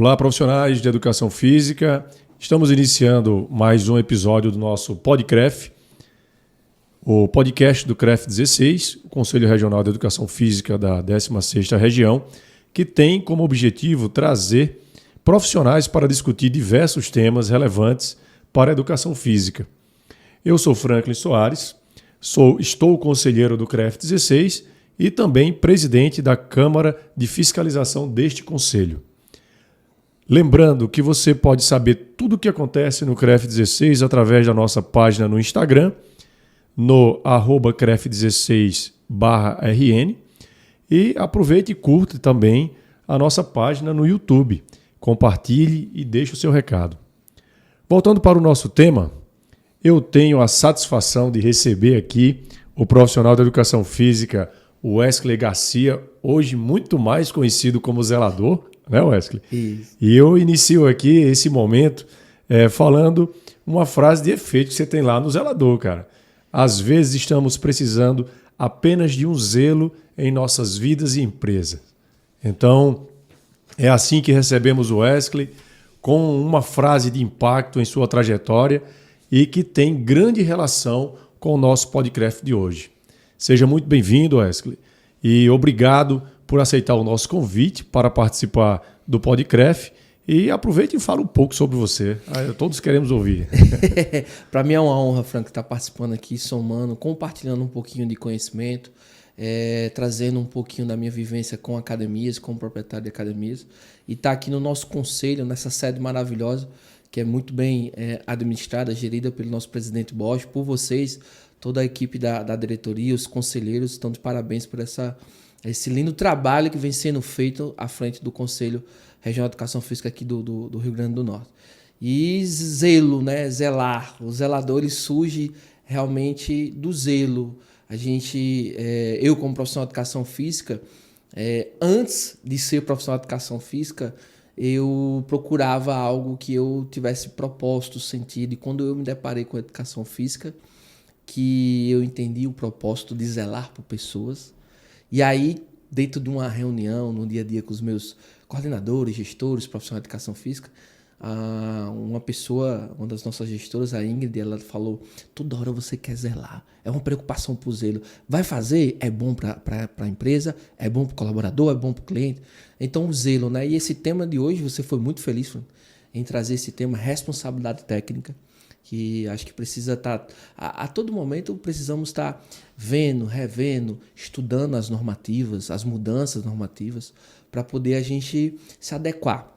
Olá, profissionais de educação física. Estamos iniciando mais um episódio do nosso PodCref, o podcast do CREF 16, o Conselho Regional de Educação Física da 16ª Região, que tem como objetivo trazer profissionais para discutir diversos temas relevantes para a educação física. Eu sou Franklin Soares, estou conselheiro do CREF 16 e também presidente da Câmara de Fiscalização deste conselho. Lembrando que você pode saber tudo o que acontece no CREF 16 através da nossa página no Instagram, no @cref16/rn, e aproveite e curta também a nossa página no YouTube. Compartilhe e deixe o seu recado. Voltando para o nosso tema, eu tenho a satisfação de receber aqui o profissional da educação física, Wesley Garcia, hoje muito mais conhecido como zelador, né, Wesley? Isso. E eu inicio aqui esse momento falando uma frase de efeito que você tem lá no zelador, cara. Às vezes estamos precisando apenas de um zelo em nossas vidas e empresas. Então, é assim que recebemos o Wesley, com uma frase de impacto em sua trajetória e que tem grande relação com o nosso podcast de hoje. Seja muito bem-vindo, Wesley, e obrigado por aceitar o nosso convite para participar do PodCref. E aproveite e fala um pouco sobre você. Todos queremos ouvir. Para mim é uma honra, Frank, estar participando aqui, somando, compartilhando um pouquinho de conhecimento, trazendo um pouquinho da minha vivência com academias, como proprietário de academias, e estar aqui no nosso conselho, nessa sede maravilhosa, que é muito bem administrada, gerida pelo nosso presidente Bosch, por vocês, toda a equipe da diretoria, os conselheiros, estão de parabéns por esse lindo trabalho que vem sendo feito à frente do Conselho Regional de Educação Física aqui do Rio Grande do Norte. E zelo, né? Zelar. O zelador ele surge realmente do zelo. Eu como profissional de educação física, antes de ser profissional de educação física, eu procurava algo que eu tivesse propósito, sentido. E quando eu me deparei com a educação física, que eu entendi o propósito de zelar por pessoas. E aí, dentro de uma reunião, no dia a dia com os meus coordenadores, gestores, profissionais de educação física, uma das nossas gestoras, a Ingrid, ela falou: toda hora você quer zelar, é uma preocupação por zelo. Vai fazer? É bom para a empresa, é bom para o colaborador, é bom para o cliente. Então, o zelo, né? E esse tema de hoje, você foi muito feliz em trazer esse tema, responsabilidade técnica, que acho que precisa estar, a todo momento precisamos estar vendo, revendo, estudando as normativas, as mudanças normativas, para poder a gente se adequar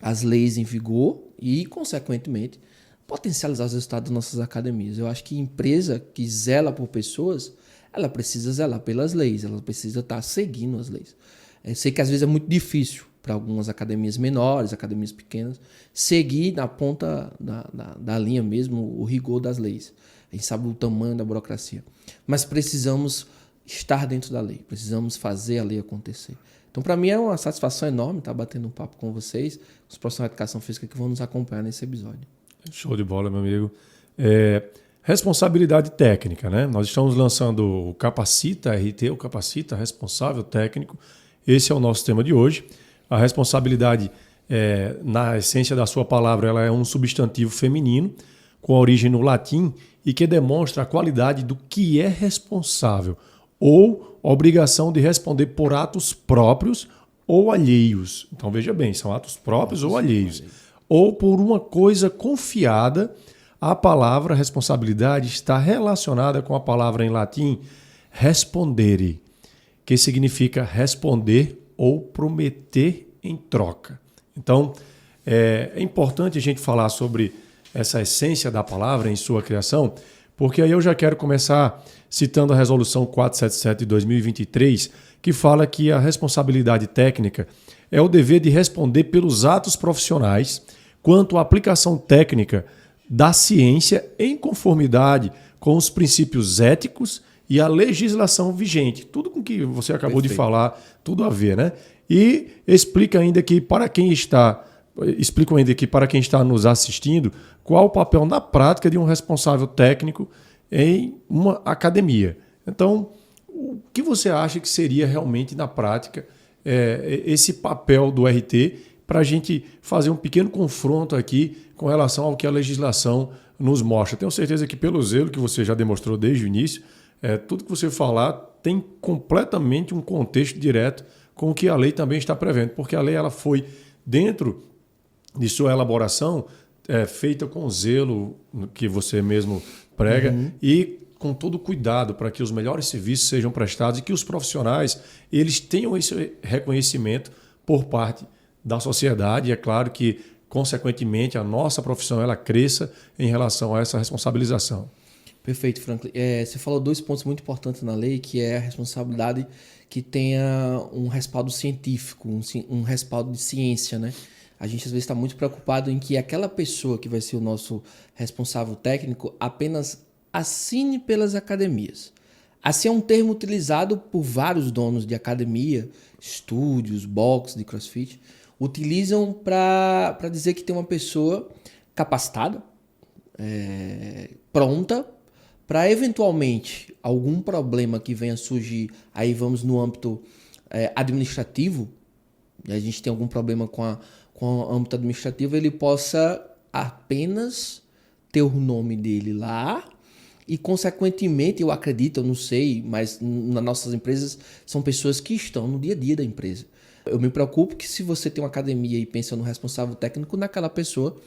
às leis em vigor e, consequentemente, potencializar os resultados das nossas academias. Eu acho que empresa que zela por pessoas, ela precisa zelar pelas leis, ela precisa estar seguindo as leis. Eu sei que às vezes é muito difícil para algumas academias menores, academias pequenas, seguir na ponta da linha mesmo o rigor das leis. A gente sabe o tamanho da burocracia. Mas precisamos estar dentro da lei, precisamos fazer a lei acontecer. Então, para mim, é uma satisfação enorme estar batendo um papo com vocês, os profissionais de educação física que vão nos acompanhar nesse episódio. Show de bola, meu amigo. Responsabilidade técnica, né? Nós estamos lançando o Capacita RT, o Capacita Responsável Técnico. Esse é o nosso tema de hoje. A responsabilidade, na essência da sua palavra, ela é um substantivo feminino com origem no latim e que demonstra a qualidade do que é responsável ou obrigação de responder por atos próprios ou alheios. Então, veja bem, são atos próprios ou alheios. Ou por uma coisa confiada. A palavra responsabilidade está relacionada com a palavra em latim respondere, que significa responder ou prometer em troca. Então, é importante a gente falar sobre essa essência da palavra em sua criação, porque aí eu já quero começar citando a Resolução 477 de 2023, que fala que a responsabilidade técnica é o dever de responder pelos atos profissionais quanto à aplicação técnica da ciência em conformidade com os princípios éticos e a legislação vigente. Tudo com que você acabou de falar, tudo a ver, né? E explicam ainda que para quem está nos assistindo qual o papel na prática de um responsável técnico em uma academia. Então, o que você acha que seria realmente na prática esse papel do RT para a gente fazer um pequeno confronto aqui com relação ao que a legislação nos mostra. Tenho certeza que pelo zelo que você já demonstrou desde o início, tudo que você falar tem completamente um contexto direto com o que a lei também está prevendo, porque a lei ela foi, dentro de sua elaboração, feita com zelo, que você mesmo prega, e com todo cuidado para que os melhores serviços sejam prestados e que os profissionais eles tenham esse reconhecimento por parte da sociedade. E é claro que, consequentemente, a nossa profissão ela cresça em relação a essa responsabilização. Perfeito, Franklin. Você falou 2 pontos muito importantes na lei, que é a responsabilidade que tenha um respaldo científico, um respaldo de ciência, né? A gente às vezes está muito preocupado em que aquela pessoa que vai ser o nosso responsável técnico apenas assine pelas academias. Assim é um termo utilizado por vários donos de academia, estúdios, box de CrossFit, utilizam para dizer que tem uma pessoa capacitada, pronta, para eventualmente algum problema que venha surgir, aí vamos no âmbito administrativo, a gente tem algum problema com o âmbito administrativo, ele possa apenas ter o nome dele lá e, consequentemente, eu acredito, eu não sei, mas nas nossas empresas são pessoas que estão no dia a dia da empresa. Eu me preocupo que se você tem uma academia e pensa no responsável técnico, naquela pessoa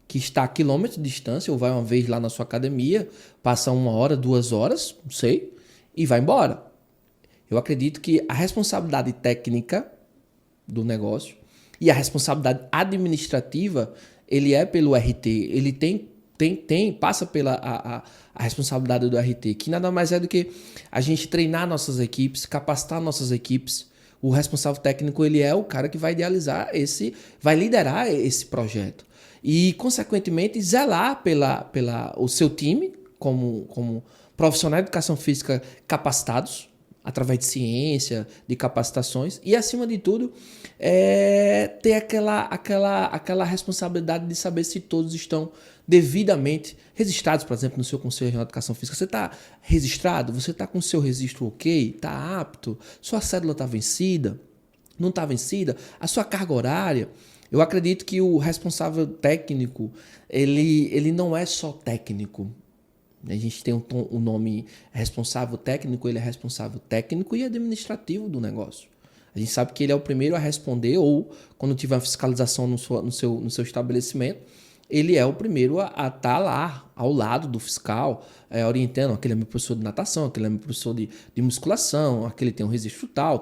que está a quilômetros de distância ou vai uma vez lá na sua academia, passa 1 hora, 2 horas, não sei, e vai embora. Eu acredito que a responsabilidade técnica do negócio e a responsabilidade administrativa, ele é pelo RT, ele passa pela a responsabilidade do RT, que nada mais é do que a gente treinar nossas equipes, capacitar nossas equipes. O responsável técnico, ele é o cara que vai idealizar vai liderar esse projeto. E, consequentemente, zelar pela o seu time como profissionais de educação física capacitados, através de ciência, de capacitações, e, acima de tudo, ter aquela responsabilidade de saber se todos estão devidamente registrados, por exemplo, no seu Conselho Regional de Educação Física. Você está registrado? Você está com o seu registro ok? Está apto? Sua cédula está vencida? Não está vencida? A sua carga horária? Eu acredito que o responsável técnico, ele não é só técnico. A gente tem um nome responsável técnico, ele é responsável técnico e administrativo do negócio. A gente sabe que ele é o primeiro a responder, ou quando tiver uma fiscalização no seu estabelecimento, ele é o primeiro a estar lá, ao lado do fiscal, orientando, aquele é meu professor de natação, aquele é meu professor de musculação, aquele tem um registro tal.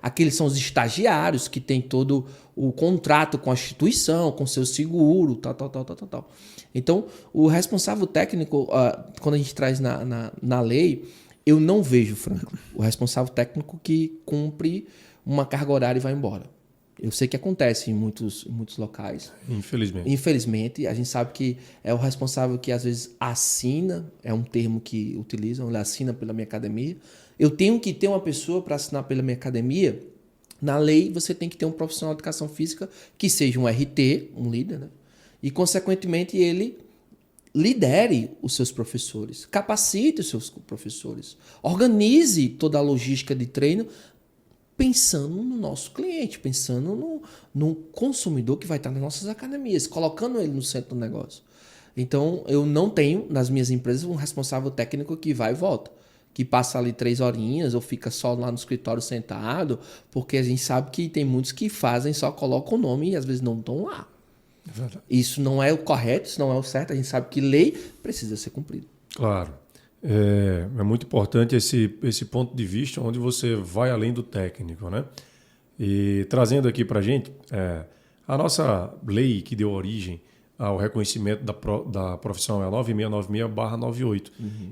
Aqueles são os estagiários que tem todo o contrato com a instituição, com seu seguro, tal. Então, o responsável técnico, quando a gente traz na lei, eu não vejo, Franco, o responsável técnico que cumpre uma carga horária e vai embora. Eu sei que acontece em muitos locais. Infelizmente, a gente sabe que é o responsável que às vezes assina, é um termo que utilizam, ele assina pela minha academia. Eu tenho que ter uma pessoa para assinar pela minha academia. Na lei, você tem que ter um profissional de educação física que seja um RT, um líder, né? E, consequentemente, ele lidere os seus professores, capacite os seus professores, organize toda a logística de treino, pensando no nosso cliente, pensando no consumidor que vai estar nas nossas academias, colocando ele no centro do negócio. Então, eu não tenho, nas minhas empresas, um responsável técnico que vai e volta, que passa ali 3 horinhas ou fica só lá no escritório sentado, porque a gente sabe que tem muitos que fazem, só colocam o nome e às vezes não estão lá. Isso não é o correto, isso não é o certo. A gente sabe que lei precisa ser cumprida. Claro. É muito importante esse ponto de vista onde você vai além do técnico, né? E trazendo aqui para a gente, a nossa lei que deu origem ao reconhecimento da profissão é a 9696/98.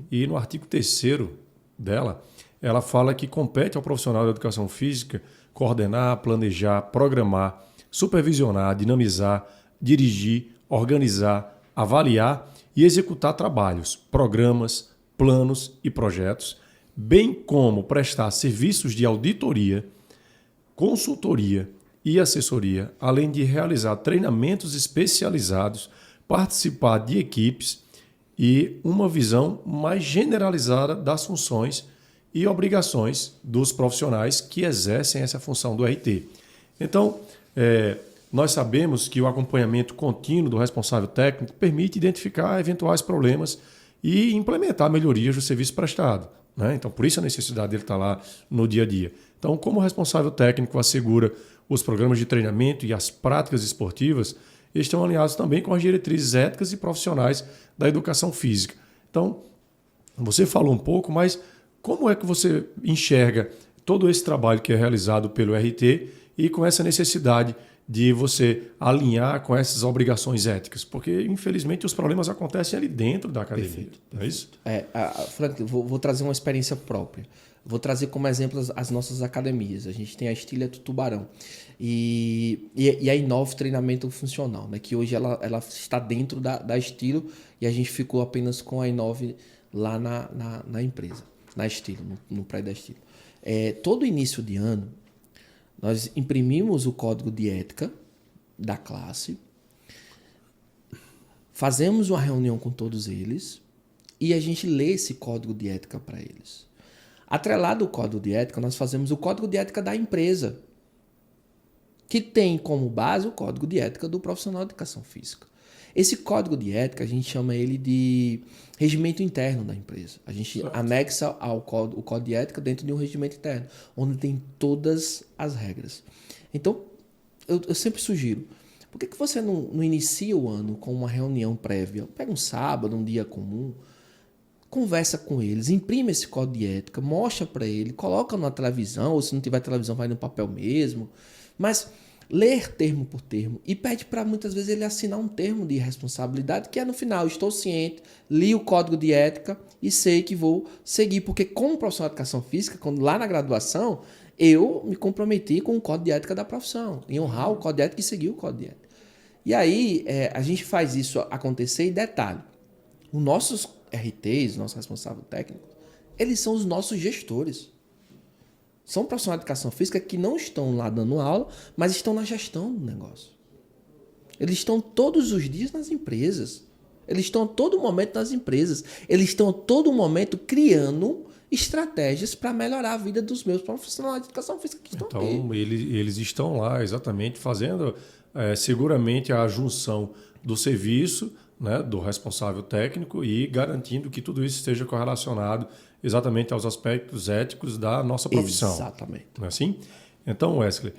E no artigo 3º dela, ela fala que compete ao profissional da educação física coordenar, planejar, programar, supervisionar, dinamizar, dirigir, organizar, avaliar e executar trabalhos, programas, planos e projetos, bem como prestar serviços de auditoria, consultoria e assessoria, além de realizar treinamentos especializados, participar de equipes e uma visão mais generalizada das funções e obrigações dos profissionais que exercem essa função do RT. Então, nós sabemos que o acompanhamento contínuo do responsável técnico permite identificar eventuais problemas e implementar melhorias do serviço prestado, né? Então, por isso a necessidade dele estar lá no dia a dia. Então, como o responsável técnico assegura os programas de treinamento e as práticas esportivas, estão alinhados também com as diretrizes éticas e profissionais da educação física. Então, você falou um pouco, mas como é que você enxerga todo esse trabalho que é realizado pelo RT e com essa necessidade de você alinhar com essas obrigações éticas? Porque, infelizmente, os problemas acontecem ali dentro da academia. Perfeito. Não é isso? Frank, vou trazer uma experiência própria. Vou trazer como exemplo as nossas academias. A gente tem a Estilha do Tubarão e a Inove Treinamento Funcional, né? Que hoje ela está dentro da Estilo e a gente ficou apenas com a Inove lá na empresa, na Estilo, no prédio da Estilo. Todo início de ano, nós imprimimos o código de ética da classe, fazemos uma reunião com todos eles e a gente lê esse código de ética para eles. Atrelado ao código de ética, nós fazemos o código de ética da empresa, que tem como base o código de ética do profissional de educação física. Esse código de ética, a gente chama ele de regimento interno da empresa. A gente anexa o código de ética dentro de um regimento interno, onde tem todas as regras. Então, eu sempre sugiro, por que você não inicia o ano com uma reunião prévia? Pega um sábado, um dia comum, conversa com eles, imprime esse código de ética, mostra para ele, coloca na televisão, ou se não tiver televisão, vai no papel mesmo. Mas ler termo por termo e pede para muitas vezes ele assinar um termo de responsabilidade, que é no final, estou ciente, li o código de ética e sei que vou seguir, porque como profissional de educação física, quando lá na graduação, eu me comprometi com o código de ética da profissão, em honrar o código de ética e seguir o código de ética. E aí, a gente faz isso acontecer e detalhe, os nossos RTs, nossos responsáveis técnicos, eles são os nossos gestores. São profissionais de educação física que não estão lá dando aula, mas estão na gestão do negócio. Eles estão todos os dias nas empresas. Eles estão a todo momento nas empresas. Eles estão a todo momento criando estratégias para melhorar a vida dos meus profissionais de educação física que estão então, aí. eles estão lá exatamente fazendo seguramente a junção do serviço, né, do responsável técnico e garantindo que tudo isso esteja correlacionado exatamente aos aspectos éticos da nossa profissão. Exatamente. Não é assim? Então, Wesley,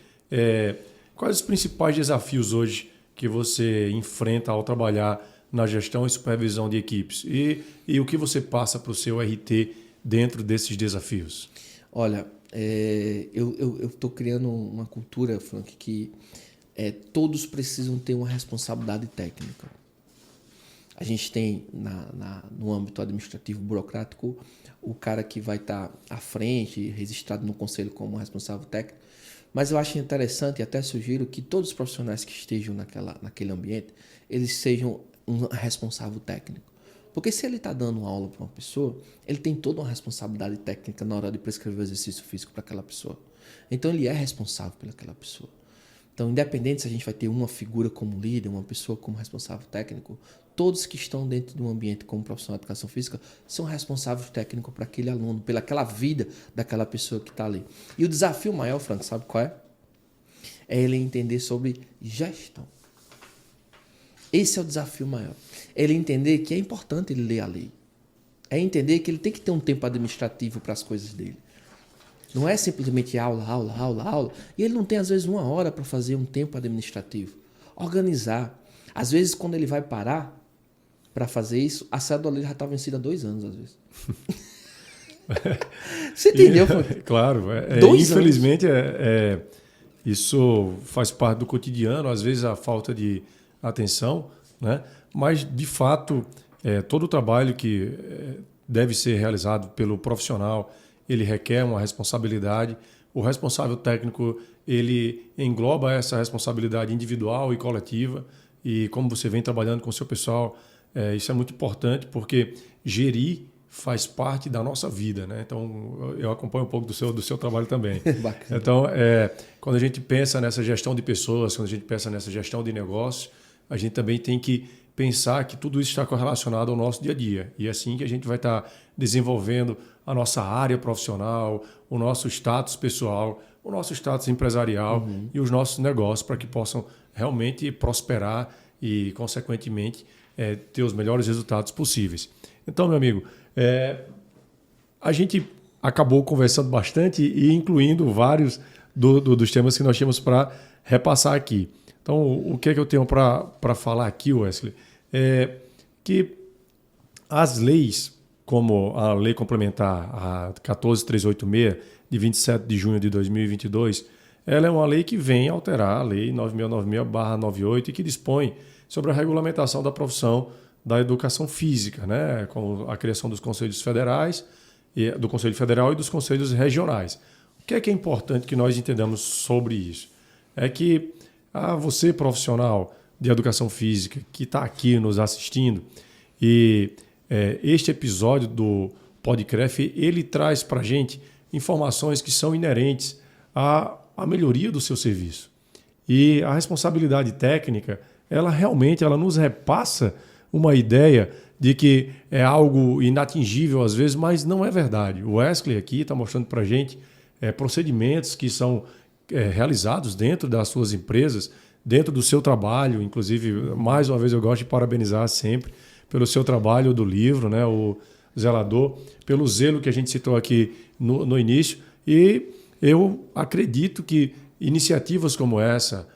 quais os principais desafios hoje que você enfrenta ao trabalhar na gestão e supervisão de equipes? E o que você passa para o seu RT dentro desses desafios? Olha, eu estou criando uma cultura, Frank, que todos precisam ter uma responsabilidade técnica. A gente tem no âmbito administrativo burocrático o cara que vai estar à frente, registrado no conselho como responsável técnico, mas eu acho interessante e até sugiro que todos os profissionais que estejam naquele ambiente, eles sejam um responsável técnico. Porque se ele está dando aula para uma pessoa, ele tem toda uma responsabilidade técnica na hora de prescrever o exercício físico para aquela pessoa. Então ele é responsável pelaquela pessoa. Então, independente se a gente vai ter uma figura como líder, uma pessoa como responsável técnico, todos que estão dentro de um ambiente como profissional de educação física são responsáveis técnicos para aquele aluno, pelaquela vida daquela pessoa que está ali. E o desafio maior, Frank, sabe qual é? É ele entender sobre gestão. Esse é o desafio maior. Ele entender que é importante ele ler a lei. É entender que ele tem que ter um tempo administrativo para as coisas dele. Não é simplesmente aula, aula, aula, aula. E ele não tem, às vezes, 1 hora para fazer um tempo administrativo. Organizar. Às vezes, quando ele vai parar para fazer isso, a cédula dele já está vencida há 2 anos, às vezes. Você entendeu? Claro. 2 infelizmente, isso faz parte do cotidiano, às vezes a falta de atenção, né? Mas, de fato, todo o trabalho que deve ser realizado pelo profissional, ele requer uma responsabilidade. O responsável técnico, ele engloba essa responsabilidade individual e coletiva. E como você vem trabalhando com o seu pessoal, isso é muito importante, porque gerir faz parte da nossa vida, né? Então, eu acompanho um pouco do seu trabalho também. Bacana. Então, quando a gente pensa nessa gestão de pessoas, quando a gente pensa nessa gestão de negócios, a gente também tem que pensar que tudo isso está correlacionado ao nosso dia a dia. E é assim que a gente vai estar desenvolvendo a nossa área profissional, o nosso status pessoal, o nosso status empresarial e os nossos negócios para que possam realmente prosperar e, consequentemente, ter os melhores resultados possíveis. Então, meu amigo, a gente acabou conversando bastante e incluindo vários dos temas que nós tínhamos para repassar aqui. Então, o que é que eu tenho para falar aqui, Wesley? É que as leis, como a Lei Complementar a 14.386, de 27 de junho de 2022, ela é uma lei que vem alterar a Lei 9.696/98 e que dispõe sobre a regulamentação da profissão da educação física, né? Com a criação dos conselhos federais, do Conselho Federal e dos conselhos regionais. O que é importante que nós entendamos sobre isso? É que você, profissional de educação física, que está aqui nos assistindo, e este episódio do Podcref, ele traz para a gente informações que são inerentes à melhoria do seu serviço. E a responsabilidade técnica, ela realmente nos repassa uma ideia de que é algo inatingível às vezes, mas não é verdade. O Wesley aqui está mostrando para a gente procedimentos que são realizados dentro das suas empresas, dentro do seu trabalho. Inclusive, mais uma vez, eu gosto de parabenizar sempre pelo seu trabalho do livro, né, o Zelador, pelo zelo que a gente citou aqui no início. E eu acredito que iniciativas como essa,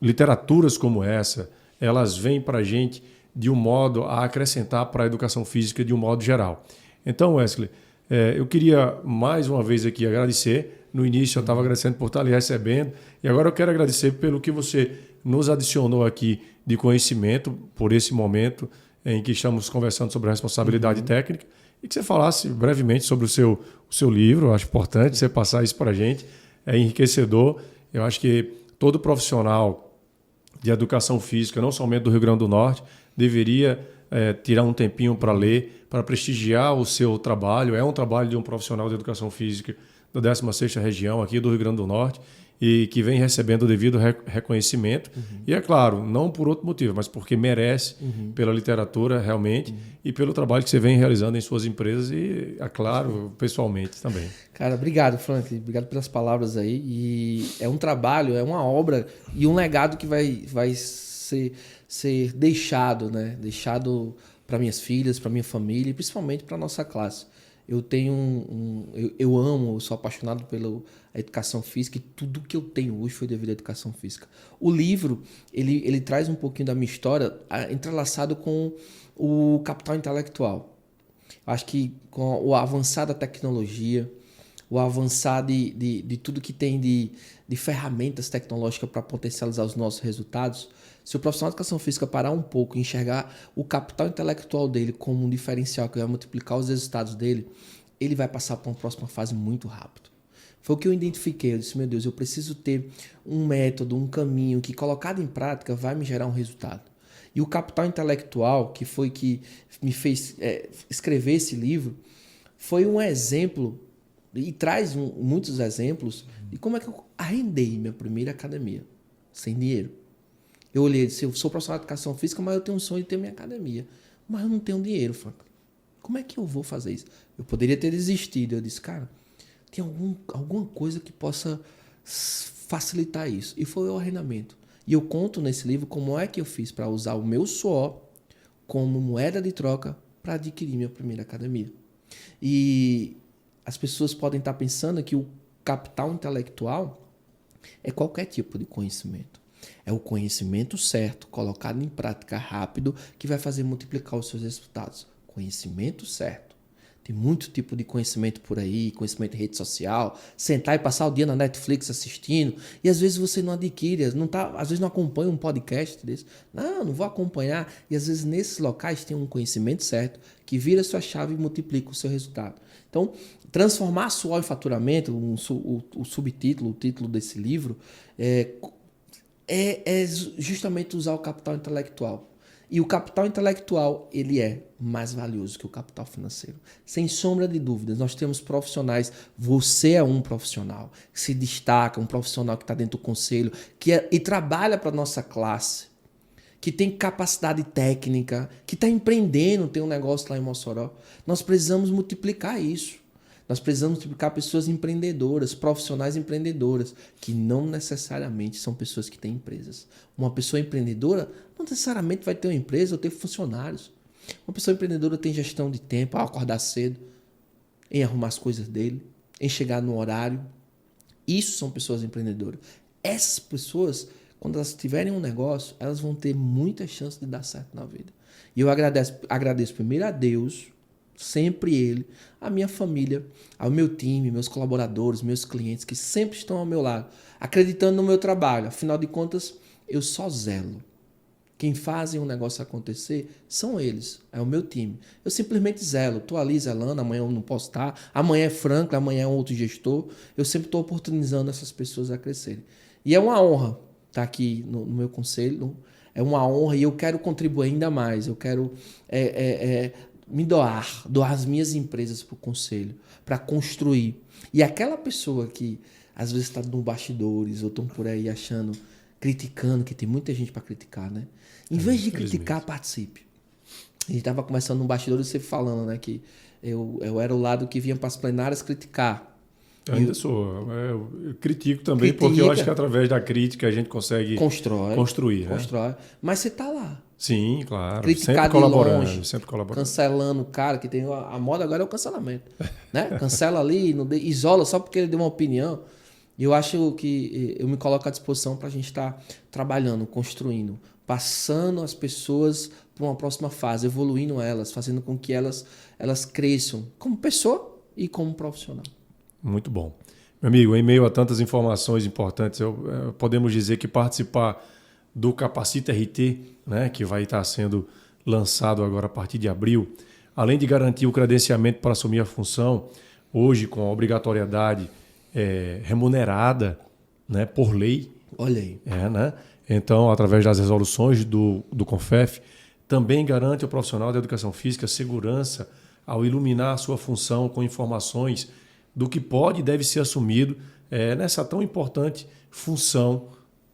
literaturas como essa, elas vêm para a gente de um modo a acrescentar para a educação física de um modo geral. Então, Wesley, eu queria mais uma vez aqui agradecer. No início eu estava agradecendo por estar ali recebendo e agora eu quero agradecer pelo que você nos adicionou aqui de conhecimento por esse momento em que estamos conversando sobre a responsabilidade técnica e que você falasse brevemente sobre o seu livro. Eu acho importante você passar isso para a gente, é enriquecedor. Eu acho que todo profissional de educação física, não somente do Rio Grande do Norte, deveria tirar um tempinho para ler, para prestigiar o seu trabalho. É um trabalho de um profissional de educação física da 16ª região aqui do Rio Grande do Norte e que vem recebendo o devido reconhecimento. E é claro, não por outro motivo, mas porque merece pela literatura realmente e pelo trabalho que você vem realizando em suas empresas e, é claro, pessoalmente também. Cara, obrigado, Frank. Obrigado pelas palavras aí. E é um trabalho, é uma obra e um legado que vai ser deixado, né? Deixado para minhas filhas, para minha família e principalmente para a nossa classe. Eu tenho eu amo, eu sou apaixonado pela educação física e tudo que eu tenho hoje foi devido à educação física. O livro, ele traz um pouquinho da minha história entrelaçado com o capital intelectual. Acho que com o avançar da tecnologia, o avançar de tudo que tem de ferramentas tecnológicas para potencializar os nossos resultados, se o profissional de educação física parar um pouco e enxergar o capital intelectual dele como um diferencial que vai multiplicar os resultados dele, ele vai passar para uma próxima fase muito rápido. Foi o que eu identifiquei. Eu disse, meu Deus, eu preciso ter um método, um caminho que colocado em prática vai me gerar um resultado. E o capital intelectual, que foi que me fez escrever esse livro, foi um exemplo e traz muitos exemplos de como é que eu arrendei minha primeira academia sem dinheiro. Eu olhei e disse, eu sou profissional de educação física, mas eu tenho um sonho de ter minha academia. Mas eu não tenho dinheiro, Frank. Como é que eu vou fazer isso? Eu poderia ter desistido. Eu disse, cara, tem alguma coisa que possa facilitar isso. E foi o arrendamento. E eu conto nesse livro como é que eu fiz para usar o meu suor como moeda de troca para adquirir minha primeira academia. E as pessoas podem estar pensando que o capital intelectual é qualquer tipo de conhecimento. É o conhecimento certo, colocado em prática rápido, que vai fazer multiplicar os seus resultados. Conhecimento certo. Tem muito tipo de conhecimento por aí, conhecimento em rede social, sentar e passar o dia na Netflix assistindo, e às vezes você não adquire, às vezes não acompanha um podcast desse. Não vou acompanhar. E às vezes nesses locais tem um conhecimento certo que vira sua chave e multiplica o seu resultado. Então, transformar suor em faturamento, o subtítulo, o título desse livro, é justamente usar o capital intelectual. E o capital intelectual, ele é mais valioso que o capital financeiro. Sem sombra de dúvidas, nós temos profissionais, você é um profissional que se destaca, um profissional que está dentro do conselho, e trabalha para a nossa classe, que tem capacidade técnica, que está empreendendo, tem um negócio lá em Mossoró. Nós precisamos multiplicar isso. Nós precisamos multiplicar pessoas empreendedoras, profissionais empreendedoras, que não necessariamente são pessoas que têm empresas. Uma pessoa empreendedora não necessariamente vai ter uma empresa ou ter funcionários. Uma pessoa empreendedora tem gestão de tempo, ao acordar cedo, em arrumar as coisas dele, em chegar no horário. Isso são pessoas empreendedoras. Essas pessoas, quando elas tiverem um negócio, elas vão ter muita chance de dar certo na vida. E eu agradeço primeiro a Deus, sempre Ele, a minha família, ao meu time, meus colaboradores, meus clientes que sempre estão ao meu lado, acreditando no meu trabalho. Afinal de contas, eu só zelo. Quem fazem o negócio acontecer são eles, é o meu time. Eu simplesmente zelo, estou ali zelando, amanhã eu não posso estar, amanhã é Franklin, amanhã é outro gestor. Eu sempre estou oportunizando essas pessoas a crescerem. E é uma honra estar aqui no meu conselho, é uma honra e eu quero contribuir ainda mais, eu quero me doar as minhas empresas para o conselho, para construir. E aquela pessoa que às vezes está no bastidores ou estão por aí achando, criticando, que tem muita gente para criticar, né? Em vez de criticar, participe. A gente estava começando no bastidor e você falando, né, que eu era o lado que vinha para as plenárias criticar. Eu ainda sou. Eu critico também, porque eu acho que através da crítica a gente consegue construir. Constrói. Mas você está lá. Sim, claro. Criticar sempre colaborando, de longe, sempre colaborando. Cancelando o cara, que tem a moda agora é o cancelamento. Né? Cancela ali, isola só porque ele deu uma opinião. E eu acho que eu me coloco à disposição para a gente estar trabalhando, construindo, passando as pessoas para uma próxima fase, evoluindo elas, fazendo com que elas cresçam como pessoa e como profissional. Muito bom. Meu amigo, em meio a tantas informações importantes, podemos dizer que participar do Capacita RT, né, que vai estar sendo lançado agora a partir de abril, além de garantir o credenciamento para assumir a função, hoje com a obrigatoriedade remunerada, né, por lei. Olha aí. Né? Então, através das resoluções do CONFEF, também garante ao profissional da educação física segurança ao iluminar a sua função com informações do que pode e deve ser assumido nessa tão importante função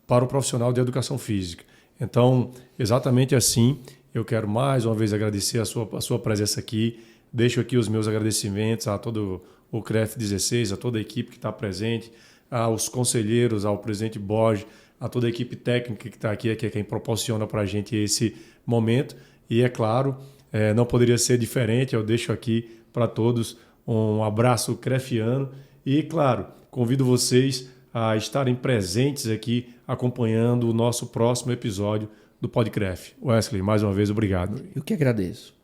para o profissional de educação física. Então, exatamente assim, eu quero mais uma vez agradecer a sua presença aqui. Deixo aqui os meus agradecimentos a todo o CREF 16, a toda a equipe que está presente, aos conselheiros, ao presidente Borges, a toda a equipe técnica que está aqui, que é quem proporciona para a gente esse momento. E, é claro, não poderia ser diferente, eu deixo aqui para todos um abraço crefiano e, claro, convido vocês a estarem presentes aqui acompanhando o nosso próximo episódio do PodCref. Wesley, mais uma vez, obrigado. Eu que agradeço.